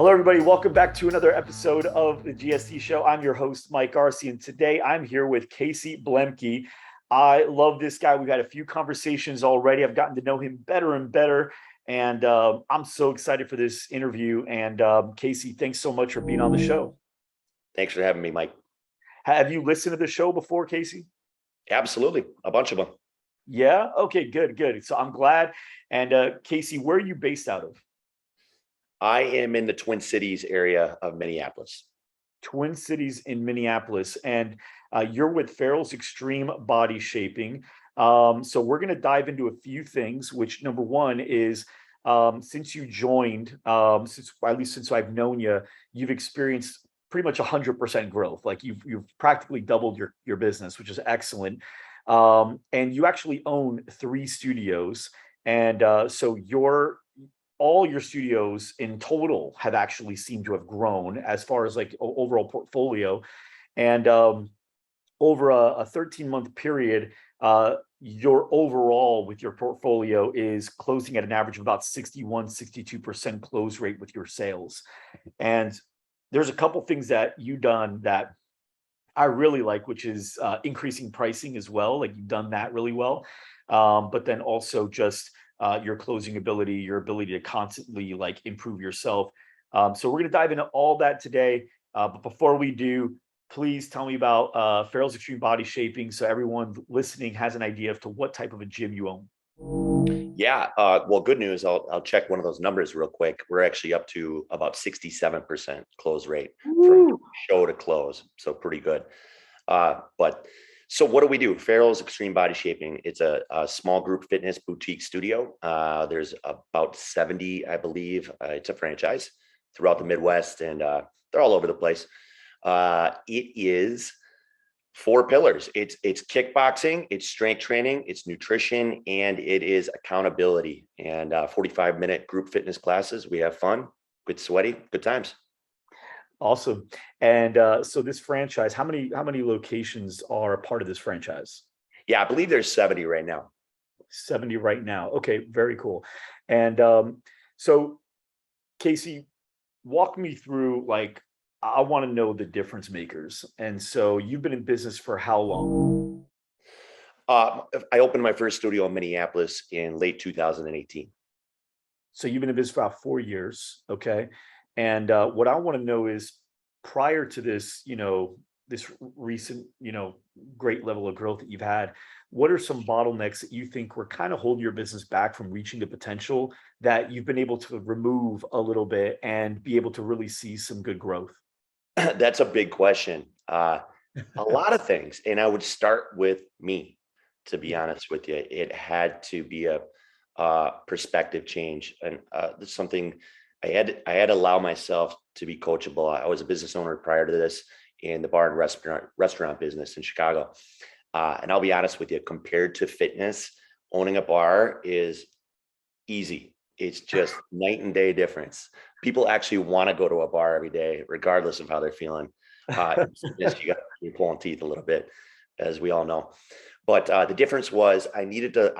Hello, everybody. Welcome back to another episode of the GSD show. I'm your host, Mike Garcia, and today I'm here with Casey Bloemke. I love this guy. We've had a few conversations already. I've gotten to know him better and better, and I'm so excited for this interview. And Casey, thanks so much for being on the show. Thanks for having me, Mike. Have you listened to the show before, Casey? Absolutely. A bunch of them. Yeah? Okay, good. So I'm glad. And Casey, where are you based out of? I am in the Twin Cities area of Minneapolis. Twin Cities in Minneapolis, and you're with Farrell's Extreme Bodyshaping. So we're going to dive into a few things. Which number one is, since you joined, since I've known you, you've experienced pretty much 100% growth. Like you've practically doubled your business, which is excellent. And you actually own 3 studios, and so all your studios in total have actually seemed to have grown as far as like overall portfolio. And over a 13-month period, your overall with your portfolio is closing at an average of about 62% close rate with your sales. And there's a couple things that you've done that I really like, which is increasing pricing as well. Like you've done that really well. But then also just your closing ability, your ability to constantly like improve yourself. So we're going to dive into all that today. But before we do, please tell me about Farrell's Extreme Body Shaping, so everyone listening has an idea of to what type of a gym you own. Yeah. Well, good news. I'll check one of those numbers real quick. We're actually up to about 67% close rate from show to close. So pretty good. So what do we do? Farrell's Extreme Body Shaping. It's a small group fitness boutique studio. There's about 70, I believe. It's a franchise throughout the Midwest, and they're all over the place. It is 4 pillars. It's kickboxing, it's strength training, it's nutrition, and it is accountability. And 45-minute group fitness classes. We have fun, good sweaty, good times. Awesome. And so this franchise, how many locations are a part of this franchise? Yeah, I believe there's 70 right now. 70 right now. Okay, very cool. And so Casey, walk me through, like, I want to know the difference makers. And so you've been in business for how long? I opened my first studio in Minneapolis in late 2018. So you've been in business for about 4 years. Okay. And what I want to know is, prior to this, this recent, great level of growth that you've had, what are some bottlenecks that you think were kind of holding your business back from reaching the potential that you've been able to remove a little bit and be able to really see some good growth? That's a big question. A lot of things. And I would start with me, to be honest with you. It had to be a perspective change. And something I had to allow myself to be coachable. I was a business owner prior to this in the bar and restaurant business in Chicago. And I'll be honest with you, compared to fitness, owning a bar is easy. It's just night and day difference. People actually want to go to a bar every day, regardless of how they're feeling. You're pulling teeth a little bit, as we all know. But the difference was I needed to,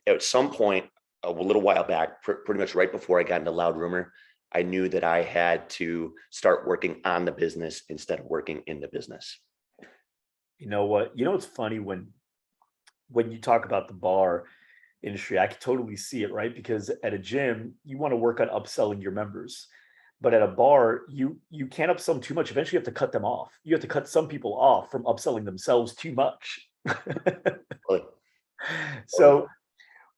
at some point, a little while back, pretty much right before I got into Loud Rumor, I knew that I had to start working on the business instead of working in the business. You know what? It's funny when you talk about the bar industry, I can totally see it, right? Because at a gym, you want to work on upselling your members. But at a bar, you can't upsell them too much. Eventually, you have to cut them off. You have to cut some people off from upselling themselves too much. So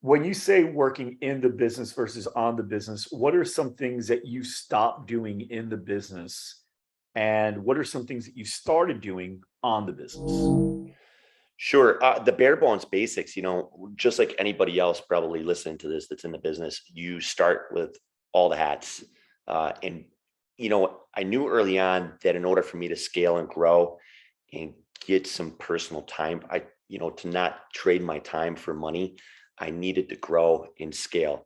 when you say working in the business versus on the business, what are some things that you stopped doing in the business? And what are some things that you started doing on the business? Sure. The bare bones basics, just like anybody else probably listening to this that's in the business, you start with all the hats. And I knew early on that in order for me to scale and grow and get some personal time, to not trade my time for money, I needed to grow and scale.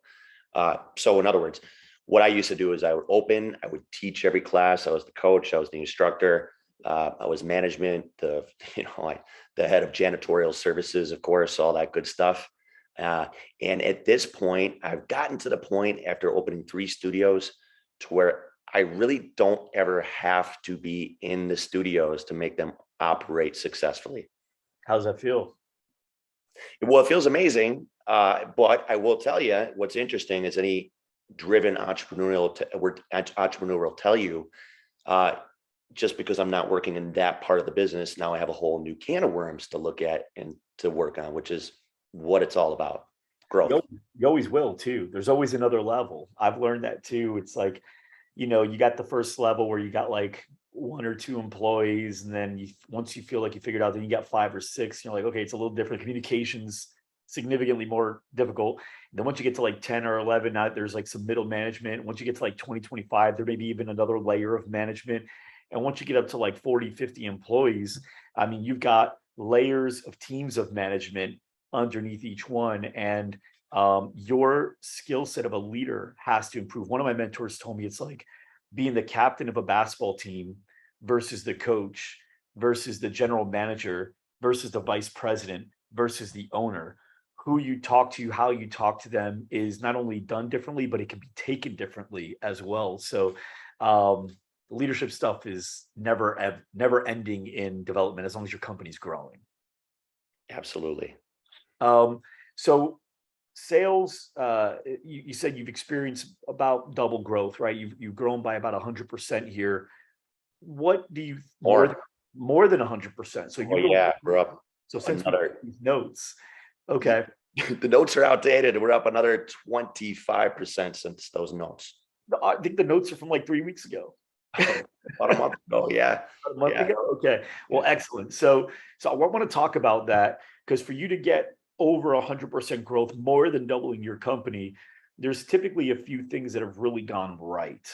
So in other words, what I used to do is I would teach every class. I was the coach, I was the instructor, I was management, the head of janitorial services, of course, all that good stuff. And at this point, I've gotten to the point after opening 3 studios to where I really don't ever have to be in the studios to make them operate successfully. How's that feel? Well, it feels amazing, but I will tell you what's interesting is any driven entrepreneur will tell you, uh, just because I'm not working in that part of the business, now I have a whole new can of worms to look at and to work on, which is what it's all about, You growth. al- you always will too. There's always another level. I've learned that too. It's like, you got the first level where you got like one or two employees, and then once you feel like you figured out, then you got five or six. You're like, okay, it's a little different. Communications significantly more difficult. Then once you get to like 10 or 11, now there's like some middle management. Once you get to like 20, 25, there may be even another layer of management. And once you get up to like 40, 50 employees, I mean, you've got layers of teams of management underneath each one. And your skill set of a leader has to improve. One of my mentors told me it's like being the captain of a basketball team versus the coach versus the general manager versus the vice president versus the owner. Who you talk to, how you talk to them is not only done differently, but it can be taken differently as well. So, leadership stuff is never ending in development as long as your company's growing. Absolutely. Um, so sales, you said you've experienced about double growth, right? You've grown by about 100% here. What do you Or, more than 100%? So oh you yeah, we're up so since we another, took these notes, okay. the notes are outdated. We're up another 25% since those notes. I think the notes are from like 3 weeks ago. About a month ago. Yeah. A month Yeah. ago. Okay. Well, Yeah. excellent. So I want to talk about that because for you to get over 100% growth, more than doubling your company, there's typically a few things that have really gone right.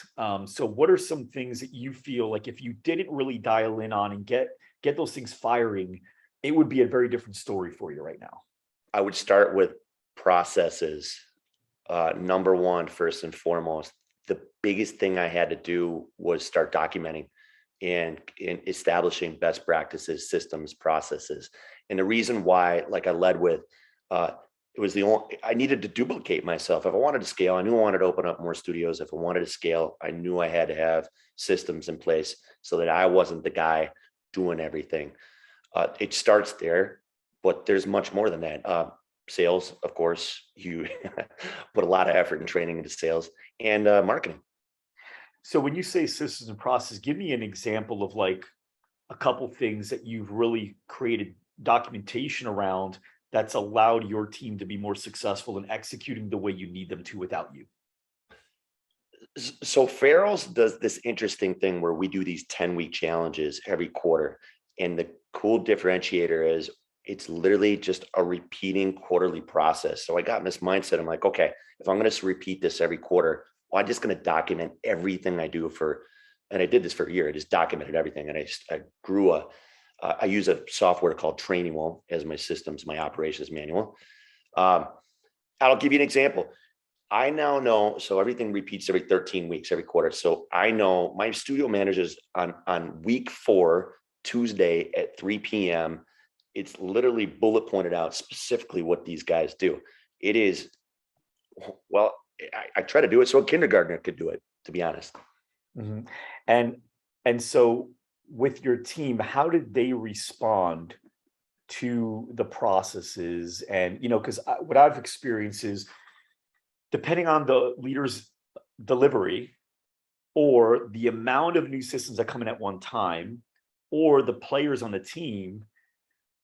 So what are some things that you feel like if you didn't really dial in on and get those things firing, it would be a very different story for you right now? I would start with processes. Number one, first and foremost, the biggest thing I had to do was start documenting and establishing best practices, systems, processes. And the reason why, like I led with, uh, it was the only, I needed to duplicate myself. If I wanted to scale, I knew I wanted to open up more studios. If I wanted to scale, I knew I had to have systems in place so that I wasn't the guy doing everything. It starts there, but there's much more than that. Sales, of course, you put a lot of effort and training into sales and marketing. So when you say systems and process, give me an example of like a couple things that you've really created documentation around that's allowed your team to be more successful in executing the way you need them to without you. So Farrell's does this interesting thing where we do these 10-week challenges every quarter. And the cool differentiator is it's literally just a repeating quarterly process. So I got in this mindset. I'm like, okay, if I'm going to repeat this every quarter, well, I'm just going to document everything I do and I did this for a year. I just documented everything. And I grew I use a software called Trainingwell as my systems, my operations manual. Um, I'll give you an example. I now know, so everything repeats every 13 weeks, every quarter. So I know my studio managers on week 4, Tuesday at 3 p.m. It's literally bullet pointed out specifically what these guys do. It is, well, I try to do it so a kindergartner could do it, to be honest. Mhm. And and so with your team, how did they respond to the processes? And because what I've experienced is depending on the leader's delivery or the amount of new systems that come in at one time or the players on the team,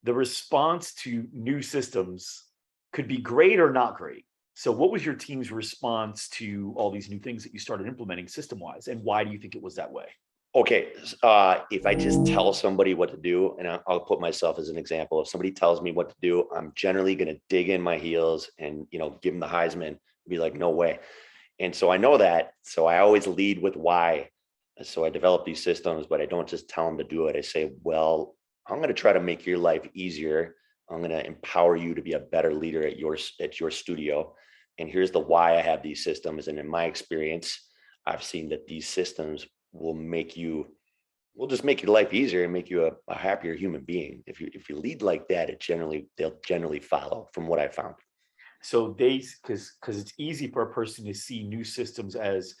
the response to new systems could be great or not great. So what was your team's response to all these new things that you started implementing system wise, and why do you think it was that way? Okay, if I just tell somebody what to do, and I'll put myself as an example, if somebody tells me what to do, I'm generally going to dig in my heels and give them the Heisman, be like, no way. And so I know that, so I always lead with why. So I develop these systems, but I don't just tell them to do it. I say, well, I'm going to try to make your life easier. I'm going to empower you to be a better leader at your studio. And here's the why I have these systems. And in my experience, I've seen that these systems will just make your life easier and make you a happier human being. If you lead like that, they'll generally follow, from what I found. So they, because it's easy for a person to see new systems as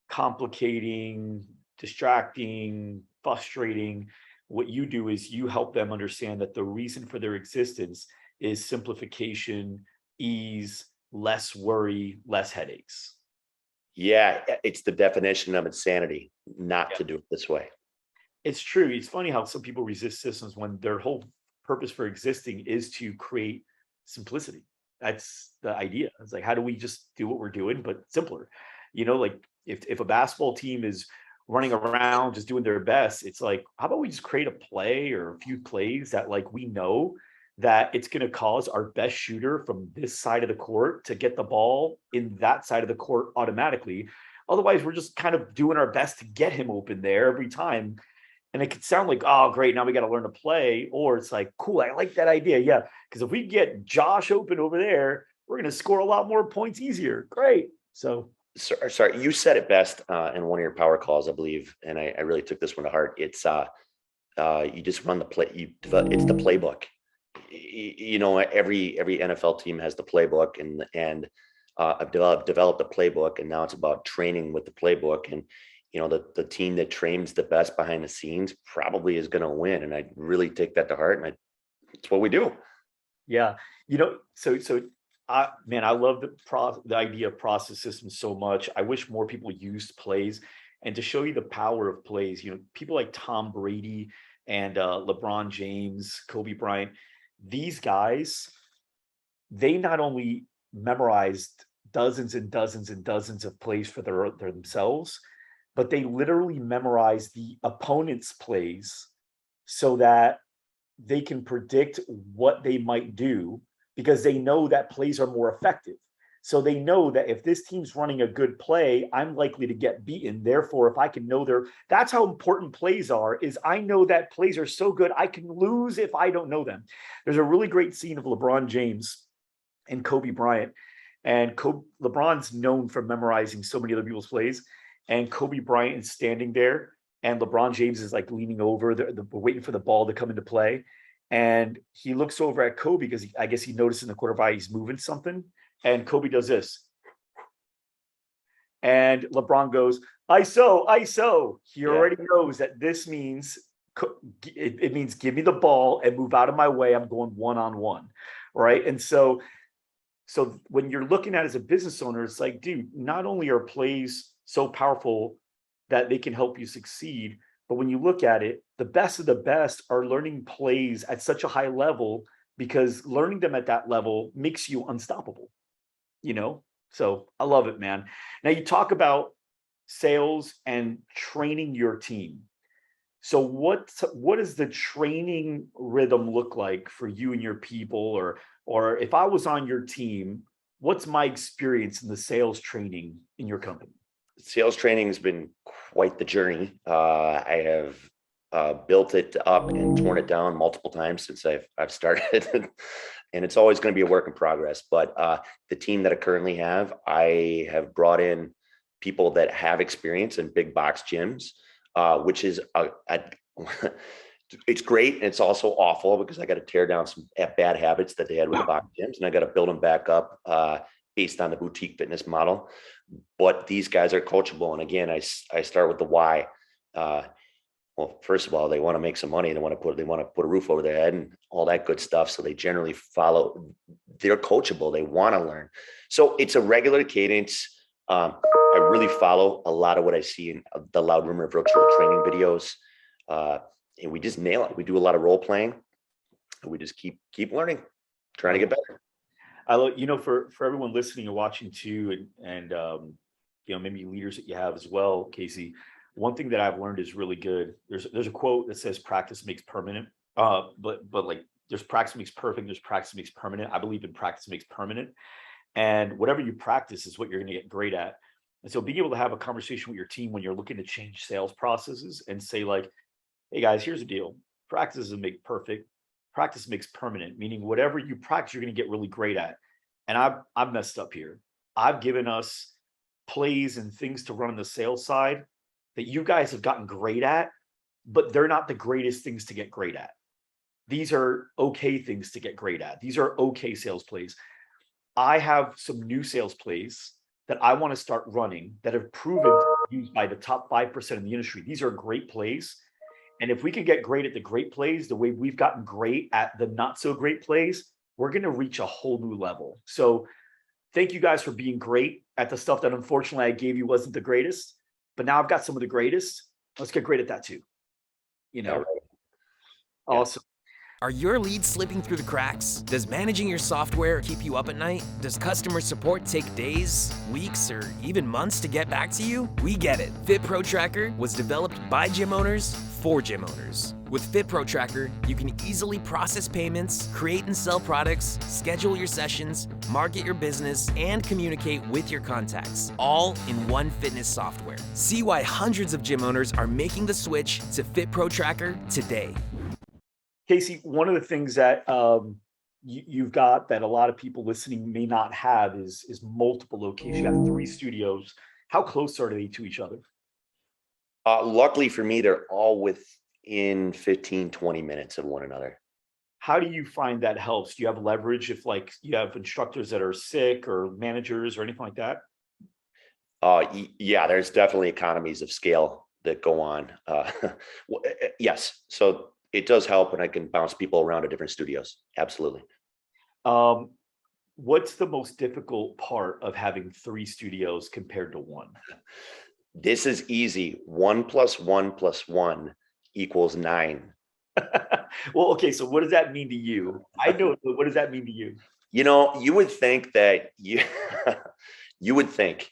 complicating, distracting, frustrating. What you do is you help them understand that the reason for their existence is simplification, ease, less worry, less headaches. Yeah, it's the definition of insanity not to do it this way. It's true. It's funny how some people resist systems when their whole purpose for existing is to create simplicity. That's the idea. It's like, how do we just do what we're doing, but simpler? Like if a basketball team is running around just doing their best, it's like, how about we just create a play or a few plays that like we know that it's going to cause our best shooter from this side of the court to get the ball in that side of the court automatically. Otherwise, we're just kind of doing our best to get him open there every time, and it could sound like, oh, great, now we got to learn to play. Or it's like, cool, I like that idea. Yeah. Because if we get Josh open over there, we're going to score a lot more points easier. Great. So, Sorry, you said it best in one of your power calls, I believe, and I really took this one to heart. It's you just run the play. It's the playbook. Every NFL team has the playbook, and I've developed a playbook, and now it's about training with the playbook. And the team that trains the best behind the scenes probably is going to win. And I really take that to heart, and it's what we do. yeah, I love the idea of process systems so much. I wish more people used plays, and to show you the power of plays. People like Tom Brady and LeBron James, Kobe Bryant, these guys, they not only memorized dozens and dozens and dozens of plays for themselves, but they literally memorize the opponent's plays so that they can predict what they might do, because they know that plays are more effective. So they know that if this team's running a good play, I'm likely to get beaten. Therefore, if I can know that's how important plays are, is I know that plays are so good, I can lose if I don't know them. There's a really great scene of LeBron James and Kobe Bryant. And LeBron's known for memorizing so many other people's plays. And Kobe Bryant is standing there, and LeBron James is like leaning over, waiting for the ball to come into play. And he looks over at Kobe because I guess he noticed in the corner of eye he's moving something. And Kobe does this. And LeBron goes, ISO, ISO. He already knows that this means, it means give me the ball and move out of my way. I'm going one-on-one, right? And so when you're looking at it as a business owner, it's like, dude, not only are plays so powerful that they can help you succeed, but when you look at it, the best of the best are learning plays at such a high level, because learning them at that level makes you unstoppable. So I love it, man. Now you talk about sales and training your team. So what does the training rhythm look like for you and your people? Or if I was on your team, what's my experience in the sales training in your company? Sales training has been quite the journey. I have built it up and torn it down multiple times since I've started. And it's always going to be a work in progress. But the team that I currently have, I have brought in people that have experience in big box gyms, which is it's great. And it's also awful, because I got to tear down some bad habits that they had with the box gyms, and I got to build them back up based on the boutique fitness model. But these guys are coachable. And again, I start with the why. Well, first of all, they want to make some money. They want to put a roof over their head and all that good stuff. So they generally follow. They're coachable. They want to learn. So it's a regular cadence. I really follow a lot of what I see in the Loud Rumor virtual training videos, and we just nail it. We do a lot of role playing, and we just keep learning, trying to get better. I love, for everyone listening and watching too, and maybe leaders that you have as well, Casey. One thing that I've learned is really good. There's a quote that says practice makes permanent. But like there's practice makes perfect, there's practice makes permanent. I believe in practice makes permanent. And whatever you practice is what you're going to get great at. And so being able to have a conversation with your team when you're looking to change sales processes and say like, hey guys, here's the deal. Practice doesn't make perfect. Practice makes permanent, meaning whatever you practice, you're going to get really great at. And I've messed up here. I've given us plays and things to run on the sales side that you guys have gotten great at, but they're not the greatest things to get great at. These are okay things to get great at. These are okay sales plays. I have some new sales plays that I want to start running that have proven used by the top 5% in the industry. These are great plays. And if we can get great at the great plays, the way we've gotten great at the not so great plays, we're going to reach a whole new level. So thank you guys for being great at the stuff that unfortunately I gave you wasn't the greatest, but now I've got some of the greatest. Let's get great at that too. Yeah, right. Awesome. Are your leads slipping through the cracks? Does managing your software keep you up at night? Does customer support take days, weeks, or even months to get back to you? We get it. Fit Pro Tracker was developed by gym owners for gym owners. With Fit Pro Tracker, you can easily process payments, create and sell products, schedule your sessions, market your business, and communicate with your contacts, all in one fitness software. See why hundreds of gym owners are making the switch to Fit Pro Tracker today. Casey, one of the things that you've got that a lot of people listening may not have is multiple locations. You have 3 studios. How close are they to each other? Luckily for me, they're all within 15, 20 minutes of one another. How do you find that helps? Do you have leverage if like you have instructors that are sick or managers or anything like that? Yeah, there's definitely economies of scale that go on. Yes. So it does help when I can bounce people around to different studios. Absolutely. What's the most difficult part of having 3 studios compared to 1? This is easy. 1 + 1 + 1 = 9. Well, okay. So what does that mean to you? I know, but what does that mean to you? You would think that you would think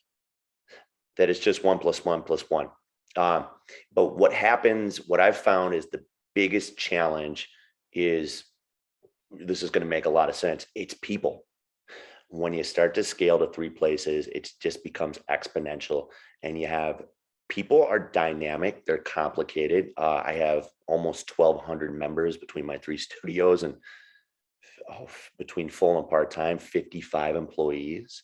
that it's just 1 + 1 + 1. But what I've found is the biggest challenge is, this is going to make a lot of sense. It's people. When you start to scale to 3 places, it just becomes exponential, and people are dynamic. They're complicated. I have almost 1,200 members between my 3 studios, and between full and part-time, 55 employees.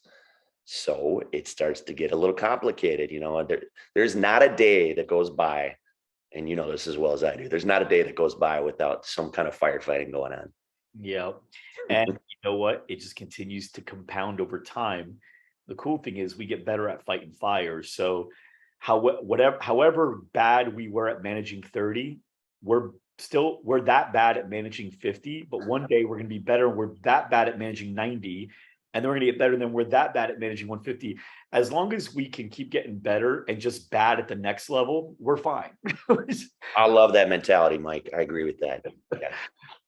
So it starts to get a little complicated. There's not a day that goes by, and you know this as well as I do, there's not a day that goes by without some kind of firefighting going on. Yeah. And you know what? It just continues to compound over time. The cool thing is we get better at fighting fires. So however bad we were at managing 30, we're that bad at managing 50, but one day we're going to be better. And we're that bad at managing 90. And then we're going to get better than we're that bad at managing 150. As long as we can keep getting better and just bad at the next level, we're fine. I love that mentality, Mike. I agree with that.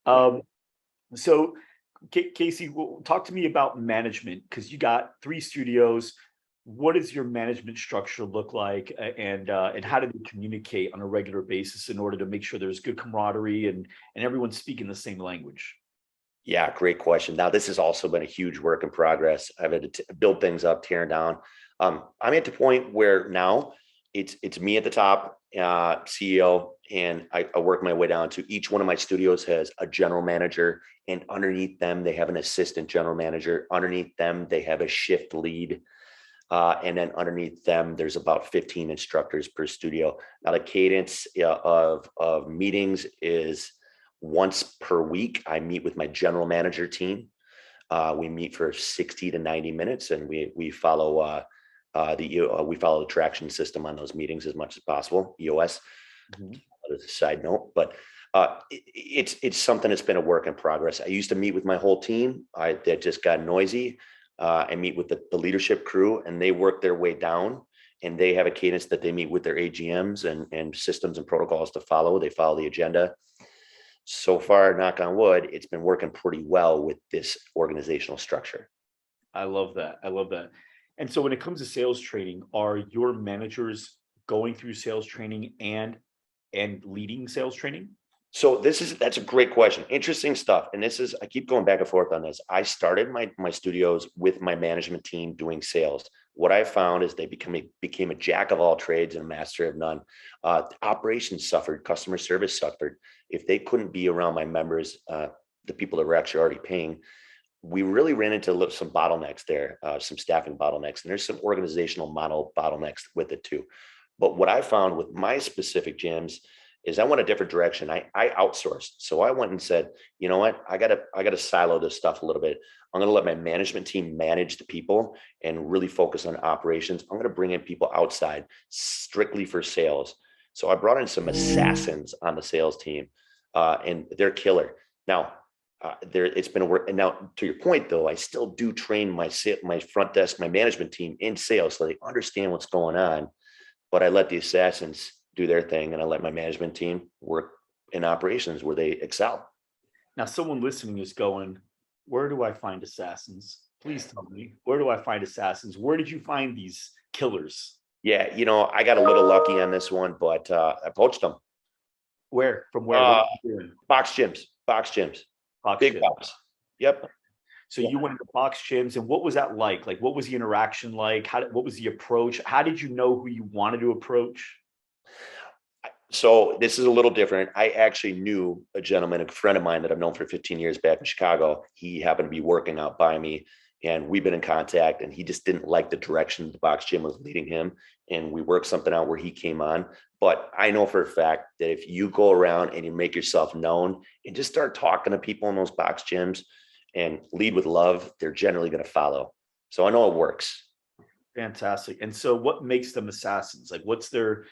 Yeah. So Casey, talk to me about management, because you got 3 studios. What does your management structure look like, and how do they communicate on a regular basis in order to make sure there's good camaraderie and everyone's speaking the same language? Yeah, great question. Now, this has also been a huge work in progress. I've had to build things up, tear down. I'm at the point where now it's me at the top, CEO, and I work my way down to each one of my studios has a general manager, and underneath them, they have an assistant general manager. Underneath them, they have a shift lead. And then underneath them, there's about 15 instructors per studio. Now, the cadence of meetings is once per week. I meet with my general manager team. We meet for 60 to 90 minutes, and we follow the traction system on those meetings as much as possible. EOS, as a side note, but it's something that's been a work in progress. I used to meet with my whole team. That just got noisy. I meet with the leadership crew, and they work their way down, and they have a cadence that they meet with their AGMs and systems and protocols to follow. They follow the agenda. So far, knock on wood, it's been working pretty well with this organizational structure. I love that. And so when it comes to sales training, are your managers going through sales training and leading sales training? So that's a great question. Interesting stuff. And I keep going back and forth on this. I started my studios with my management team doing sales. What I found is they became a jack of all trades and a master of none. Operations suffered, customer service suffered. If they couldn't be around my members, the people that were actually already paying, we really ran into some bottlenecks there, some staffing bottlenecks, and there's some organizational model bottlenecks with it too. But what I found with my specific gyms is I went a different direction. I outsourced. So I went and said, you know what? I gotta silo this stuff a little bit. I'm gonna let my management team manage the people and really focus on operations. I'm gonna bring in people outside strictly for sales. So I brought in some assassins on the sales team, and they're killer. Now, it's been a work. And now, to your point, though, I still do train my front desk, my management team in sales, so they understand what's going on. But I let the assassins do their thing, and I let my management team work in operations where they excel. Now, someone listening is going, where do I find assassins? Please tell me, where do I find assassins? Where did you find these killers? Yeah, I got a little lucky on this one, but I poached them. Where? From where? Box gyms. Box Big gyms. box. Yep. So you went into box gyms, and what was that like? Like, what was the interaction like? What was the approach? How did you know who you wanted to approach? So this is a little different. I actually knew a gentleman, a friend of mine that I've known for 15 years back in Chicago. He happened to be working out by me, and we've been in contact, and he just didn't like the direction the box gym was leading him. And we worked something out where he came on. But I know for a fact that if you go around and you make yourself known and just start talking to people in those box gyms and lead with love, they're generally going to follow. So I know it works. Fantastic. And so what makes them assassins? Like, what's their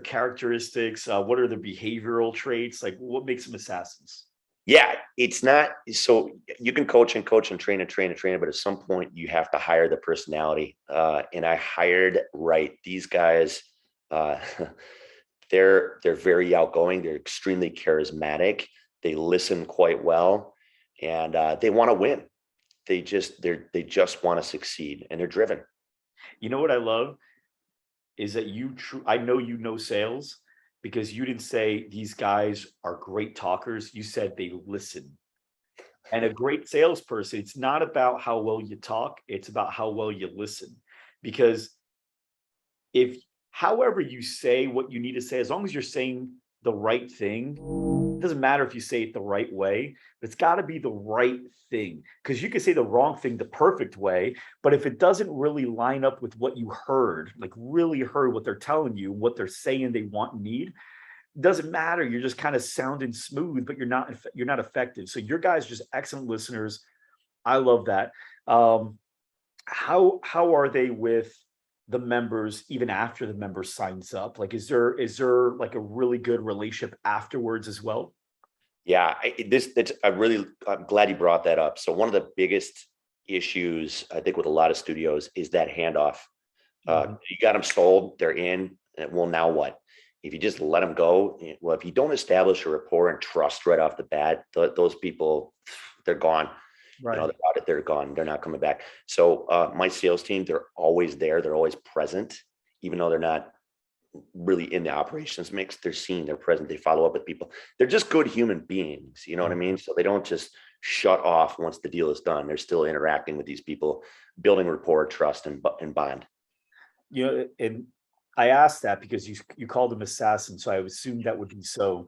characteristics? What are their behavioral traits? Like, what makes them assassins? Yeah, it's not. So you can coach and train, but at some point you have to hire the personality. And I hired right. These guys, they're very outgoing. They're extremely charismatic. They listen quite well, and they want to win. They just want to succeed, and they're driven. You know what I love is that I know you know sales, because you didn't say these guys are great talkers. You said they listen. And a great salesperson, it's not about how well you talk, it's about how well you listen. Because if however you say what you need to say, as long as you're saying the right thing, it doesn't matter if you say it the right way, but it's got to be the right thing. Because you can say the wrong thing the perfect way, but if it doesn't really line up with what you heard, like really heard what they're telling you, what they're saying they want and need, doesn't matter. You're just kind of sounding smooth, but you're not effective. So your guys are just excellent listeners. I love that. How are they with the members even after the member signs up? Like, is there like a really good relationship afterwards as well? Yeah, I'm glad you brought that up. So one of the biggest issues I think with a lot of studios is that handoff. You got them sold, they're in. Well, now what? If you just let them go, well, if you don't establish a rapport and trust right off the bat, those people, they're gone. Right. They're gone. They're not coming back. So my sales team, they're always there. They're always present, even though they're not really in the operations mix. They're seen, they're present. They follow up with people. They're just good human beings. You know what I mean? So they don't just shut off once the deal is done. They're still interacting with these people, building rapport, trust, and bond. And I asked that because you called them assassins, so I assumed that would be so.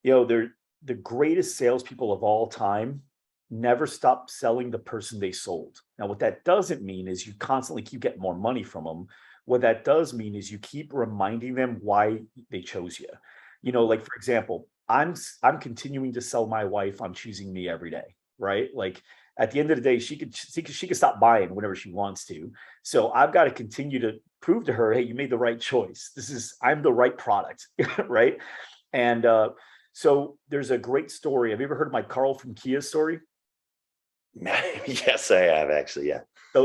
They're the greatest salespeople of all time. Never stop selling the person they sold. Now, what that doesn't mean is you constantly keep getting more money from them. What that does mean is you keep reminding them why they chose you. Like, for example, I'm continuing to sell my wife on choosing me every day, right? Like, at the end of the day, she could stop buying whenever she wants to. So I've got to continue to prove to her, hey, you made the right choice. I'm the right product, right? And so there's a great story. Have you ever heard of my Carl from Kia story? Yes, I have, actually. Yeah.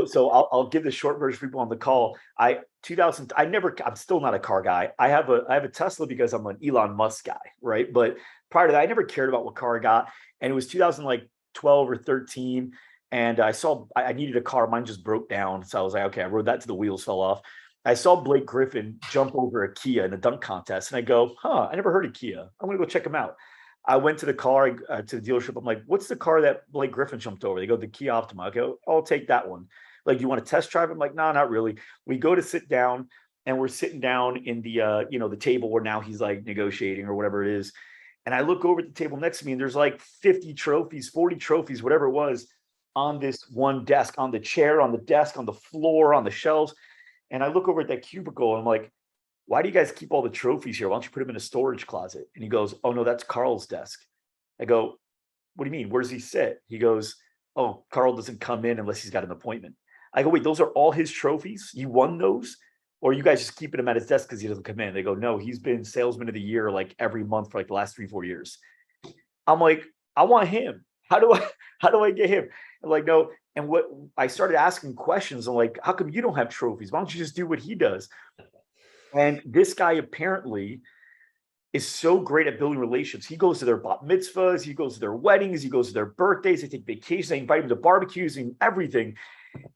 So I'll give the short version for people on the call. I'm still not a car guy. I have a Tesla because I'm an Elon Musk guy, right? But prior to that, I never cared about what car I got. And it was 2012 or 13. And I needed a car. Mine just broke down. So I was like, okay, I rode that till the wheels fell off. I saw Blake Griffin jump over a Kia in a dunk contest. And I go, I never heard of Kia. I'm going to go check him out. I went to the car, to the dealership. I'm like, what's the car that Blake Griffin jumped over? They go, the Kia Optima. I go, I'll take that one. Like, you want to test drive? I'm like, no, not really. We go to sit down, and we're sitting down in the, the table where now he's like negotiating or whatever it is. And I look over at the table next to me, and there's like 50 trophies, 40 trophies, whatever it was, on this one desk, on the chair, on the desk, on the floor, on the shelves. And I look over at that cubicle, and I'm like, why do you guys keep all the trophies here? Why don't you put them in a storage closet? And he goes, oh no, that's Carl's desk. I go, what do you mean? Where does he sit? He goes, oh, Carl doesn't come in unless he's got an appointment. I go, wait, those are all his trophies? You won those? Or are you guys just keeping him at his desk because he doesn't come in? They go, no, he's been salesman of the year like every month for like the last 3-4 years. I'm like, I want him. How do I get him? I'm like, no. And what I started asking questions, I'm like, how come you don't have trophies? Why don't you just do what he does? And this guy apparently is so great at building relationships. He goes to their bat mitzvahs, he goes to their weddings, he goes to their birthdays, they take vacations, they invite him to barbecues and everything.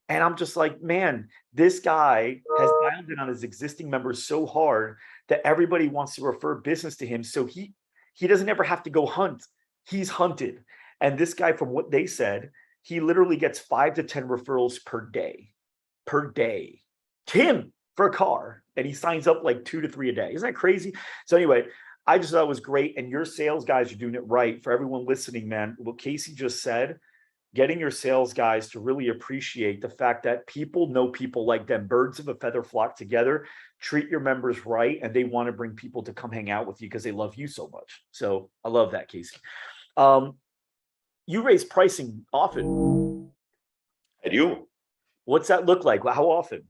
And I'm just like, man, this guy has dialed in on his existing members so hard that everybody wants to refer business to him. So he doesn't ever have to go hunt. He's hunted. And this guy, from what they said, he literally gets 5 to 10 referrals per day. Him for a car. And he signs up like 2 to 3 a day. Isn't that crazy? So anyway, I just thought it was great. And your sales guys are doing it right. For everyone listening, man, what Casey just said, getting your sales guys to really appreciate the fact that people know people like them. Birds of a feather flock together. Treat your members right. And they want to bring people to come hang out with you because they love you so much. So I love that, Casey. You raise pricing often. I do. What's that look like? How often?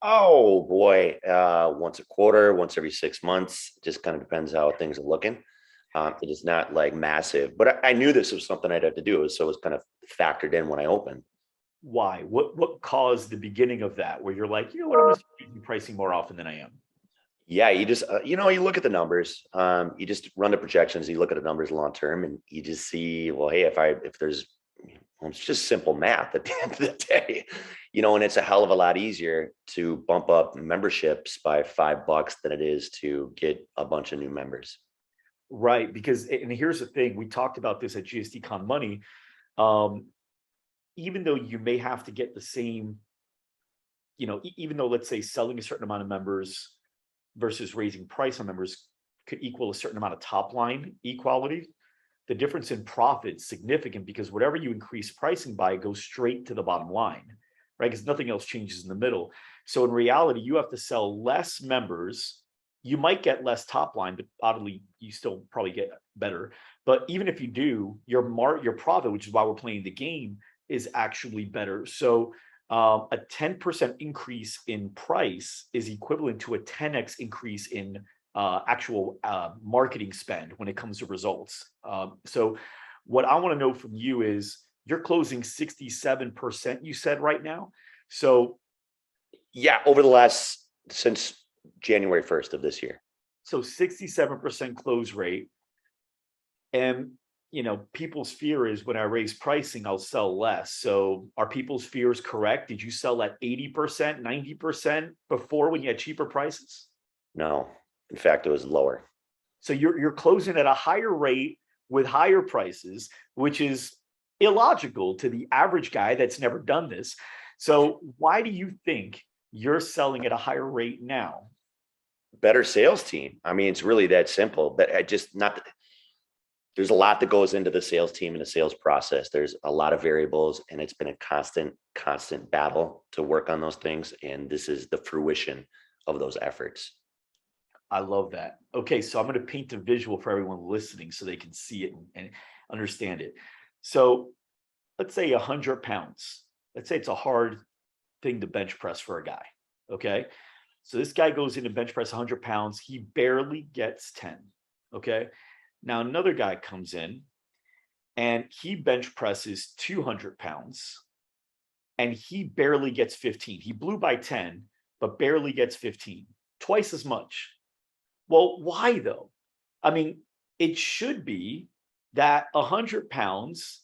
Oh boy, once a quarter, once every 6 months. Just kind of depends how things are looking. It is not like massive, but I knew this was something I'd have to do, so it was kind of factored in when I opened. Why? What caused the beginning of that, where you're like, you know what, I'm just pricing more often than I am? Yeah, you just you look at the numbers. You just run the projections. You look at the numbers long term, and you just see, well, hey, if there's, well, it's just simple math at the end of the day, and it's a hell of a lot easier to bump up memberships by $5 than it is to get a bunch of new members. Right, because, and here's the thing, we talked about this at GSD Con Money. Even though you may have to get the same, even though, let's say, selling a certain amount of members versus raising price on members could equal a certain amount of top line equality, the difference in profit is significant because whatever you increase pricing by goes straight to the bottom line, right? Because nothing else changes in the middle. So in reality, you have to sell less members. You might get less top line, but oddly, you still probably get better. But even if you do, your profit, which is why we're playing the game, is actually better. So a 10% increase in price is equivalent to a 10x increase in actual marketing spend when it comes to results. So what I want to know from you is, you're closing 67%, you said, right now. So yeah, since January 1st of this year. So 67% close rate. And people's fear is, when I raise pricing, I'll sell less. So are people's fears correct? Did you sell at 80%, 90% before, when you had cheaper prices? No, in fact, it was lower. So you're closing at a higher rate with higher prices, which is illogical to the average guy that's never done this. So why do you think you're selling at a higher rate now? Better sales team. I mean, it's really that simple. But there's a lot that goes into the sales team and the sales process. There's a lot of variables, and it's been a constant battle to work on those things. And this is the fruition of those efforts. I love that. Okay, so I'm going to paint a visual for everyone listening so they can see it and understand it. So let's say 100 pounds. Let's say it's a hard thing to bench press for a guy. Okay. So this guy goes in to bench press 100 pounds. He barely gets 10. Okay. Now another guy comes in and he bench presses 200 pounds and he barely gets 15. He blew by 10, but barely gets 15, twice as much. Well, why though? I mean, it should be that 100 pounds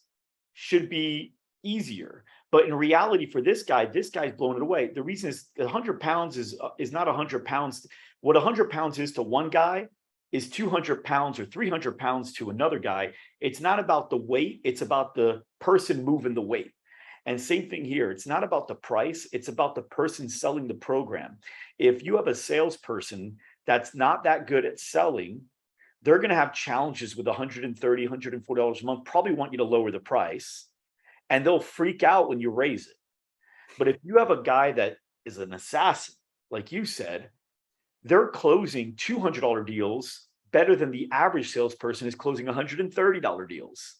should be easier. But in reality, for this guy's blowing it away. The reason is 100 pounds is not 100 pounds. What 100 pounds is to one guy is 200 pounds or 300 pounds to another guy. It's not about the weight. It's about the person moving the weight. And same thing here. It's not about the price. It's about the person selling the program. If you have a salesperson that's not that good at selling, they're going to have challenges with $130, $140 a month, probably want you to lower the price, and they'll freak out when you raise it. But if you have a guy that is an assassin, like you said, they're closing $200 deals better than the average salesperson is closing $130 deals.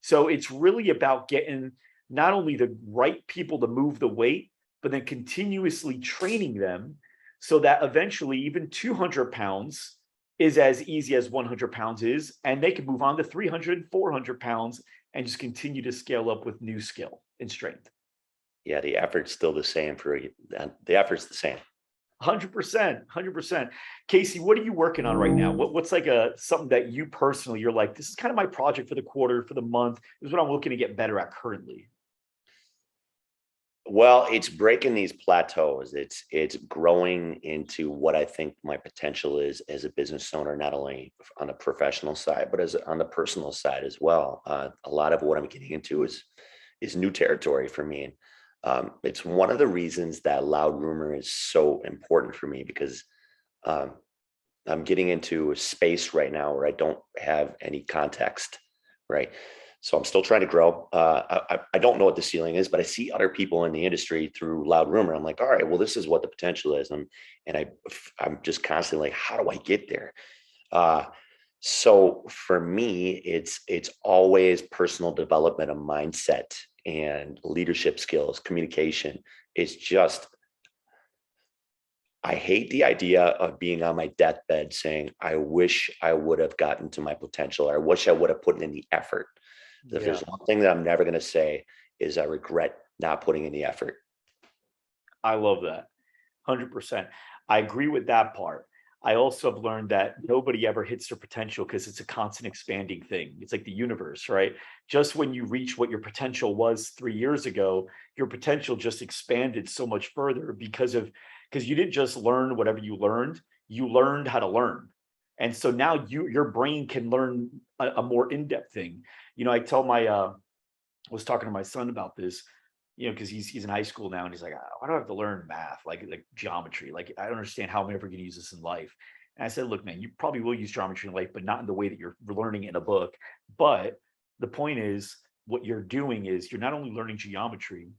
So it's really about getting not only the right people to move the weight, but then continuously training them so that eventually even 200 pounds is as easy as 100 pounds is, and they can move on to 300, 400 pounds and just continue to scale up with new skill and strength. Yeah, the effort's still the same the effort's the same. 100%, 100%. Casey, what are you working on right now? What's like something that you personally, you're like, this is kind of my project for the quarter, for the month. This is what I'm looking to get better at currently. Well, it's breaking these plateaus. It's growing into what I think my potential is as a business owner, not only on the professional side, but as on the personal side as well. A lot of what I'm getting into is new territory for me. And it's one of the reasons that loud rumor is so important for me, because I'm getting into a space right now where I don't have any context, right? So I'm still trying to grow. I don't know what the ceiling is, but I see other people in the industry through loud rumor. I'm like, all right, well, this is what the potential is. And I'm just constantly like, how do I get there? So for me, it's always personal development of mindset and leadership skills, communication. It's just, I hate the idea of being on my deathbed saying, I wish I would have gotten to my potential, or I wish I would have put in the effort. If there's one thing that I'm never going to say is I regret not putting in the effort. I love that. 100%. I agree with that part. I also have learned that nobody ever hits their potential because it's a constant expanding thing. It's like the universe, right? Just when you reach what your potential was 3 years ago, your potential just expanded so much further because you didn't just learn whatever you learned how to learn. And so now your brain can learn a more in-depth thing. You know, I was talking to my son about this, you know, because he's in high school now, and he's like, why do I have to learn math, like geometry? Like, I don't understand how I'm ever going to use this in life. And I said, look, man, you probably will use geometry in life, but not in the way that you're learning it in a book. But the point is, what you're doing is you're not only learning geometry,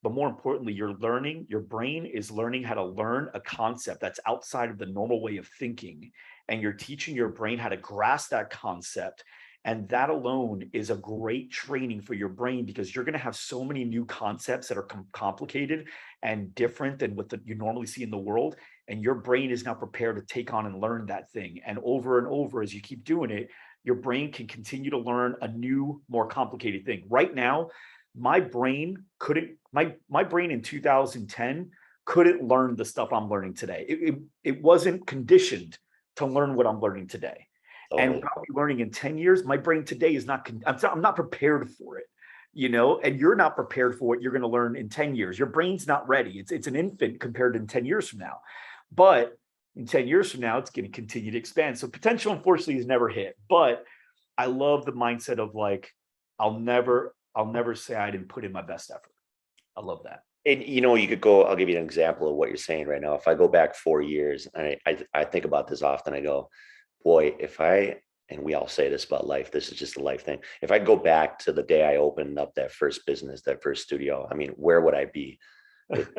but more importantly, your brain is learning how to learn a concept that's outside of the normal way of thinking. And you're teaching your brain how to grasp that concept. And that alone is a great training for your brain, because you're going to have so many new concepts that are complicated and different than what you normally see in the world. And your brain is now prepared to take on and learn that thing. And over, as you keep doing it, your brain can continue to learn a new, more complicated thing. Right now, my brain in 2010 couldn't learn the stuff I'm learning today. It wasn't conditioned to learn what I'm learning today. And what I'll be learning in 10 years, my brain today is I'm not prepared for it, you know, and you're not prepared for what you're going to learn in 10 years. Your brain's not ready. It's an infant compared to 10 years from now. But in 10 years from now, it's going to continue to expand. So potential, unfortunately, is never hit. But I love the mindset of like, I'll never say I didn't put in my best effort. I love that. And you know, I'll give you an example of what you're saying right now. If I go back 4 years, I think about this often, I go, boy, and we all say this about life, this is just a life thing. If I go back to the day I opened up that first business, that first studio, I mean, where would I be? It's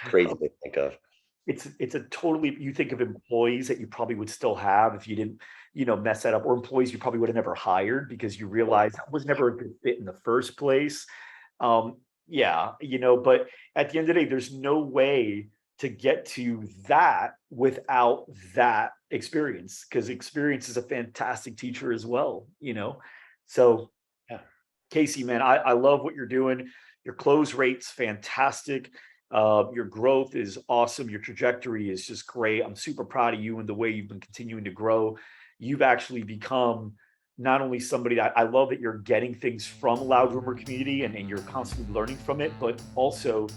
crazy to think of. It's a totally, you think of employees that you probably would still have if you didn't, you know, mess that up, or employees you probably would have never hired because you realized that was never a good fit in the first place. Yeah, you know, but at the end of the day, there's no way to get to that without that experience, because experience is a fantastic teacher as well, you know? So yeah, Casey, man, I love what you're doing. Your close rate's fantastic. Your growth is awesome. Your trajectory is just great. I'm super proud of you and the way you've been continuing to grow. You've actually become not only somebody that I love that you're getting things from Loud Rumor community and you're constantly learning from it, but also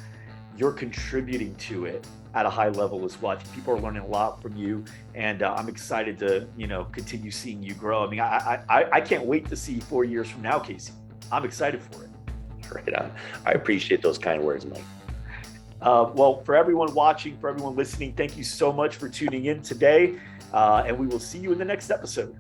you're contributing to it at a high level as well. I think people are learning a lot from you, and I'm excited to, you know, continue seeing you grow. I mean, I can't wait to see 4 years from now, Casey. I'm excited for it. Right on. I appreciate those kind words, Mike. Well, for everyone watching, for everyone listening, thank you so much for tuning in today, and we will see you in the next episode.